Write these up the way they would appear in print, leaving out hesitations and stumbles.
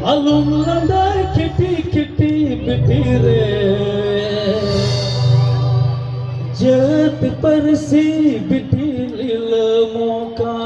alum landai kiti kiti bitire jat parsi bitil moka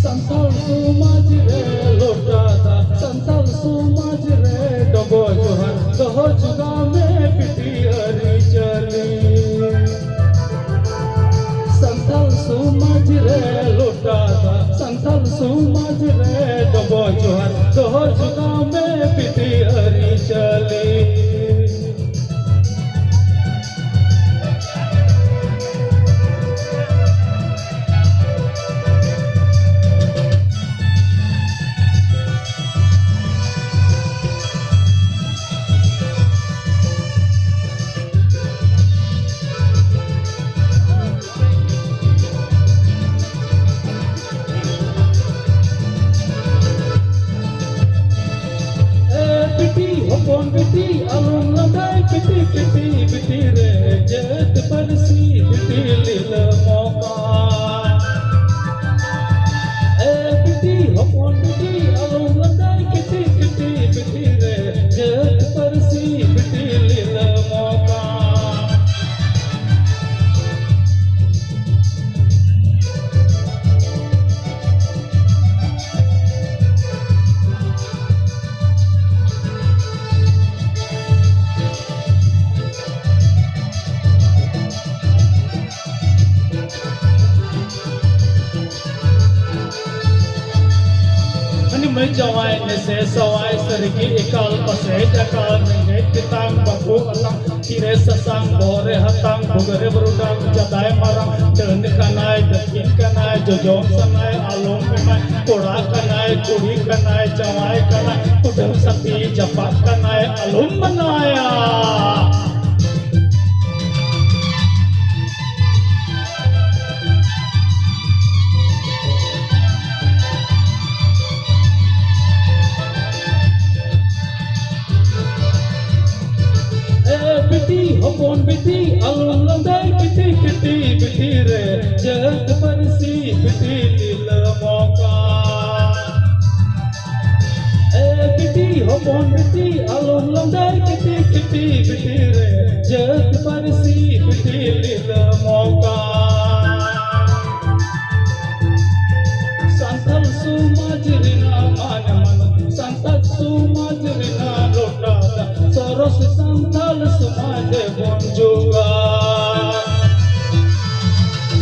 Santal sumaj re lotada, santal sumaj re dogo johar, doho juga me piti ari chali. Santal sumaj re lotada, santal sumaj re dogo johar, doho juga me piti ari chali. Biti alum landai kiti kiti biti re jat parsi biti lila moka biti hopon biti alum landai kiti kiti biti re jat parsi biti lila moka मैं जवाई ने से सवाई सरगी एकल पसे जकाल में कितांग बबू अलंग तीरे ससंग बोरे हतंग बुगरे बरुडंग जदाय मरंग दंड कनाय दकिन कनाय जोजों सनाय आलोम कनाय कोड़ा कनाय कुड़ी कनाय जवाई कनाय कुडम सती जपा कनाय आलोम मनाया biti hopon biti alum landai kiti kiti biti re jat parsi biti lila moka biti hopon biti alum landai kiti kiti biti re jat parsi biti lila moka santal sumaj rina man man santal sumaj rina lotada soros santal sumaj bonjuga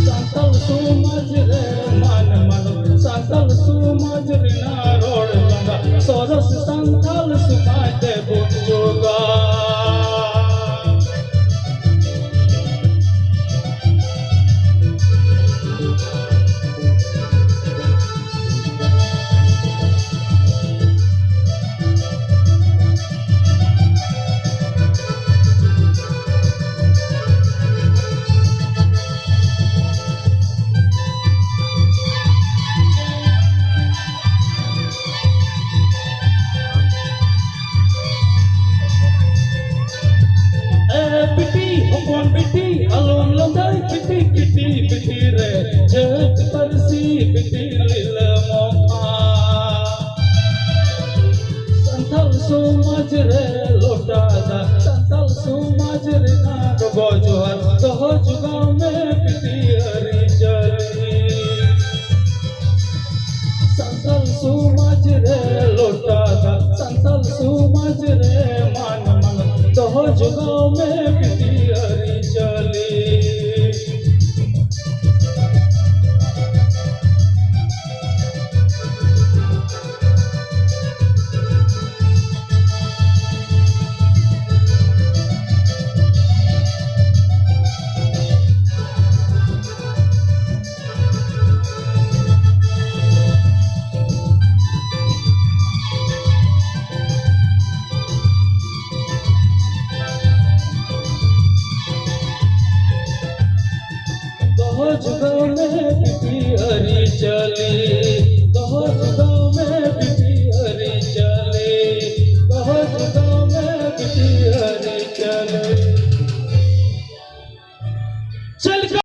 santal sumaj re man man santal sumaj rina rod langa soros santal sumaj bonjuga biti alum landai kiti kiti biti re jat parsi biti lila moka santal sumaj re lotada santal sumaj re na dogo johar doho juga me biti ari chali santal sumaj re lotada santal sumaj re man man आज गाँव में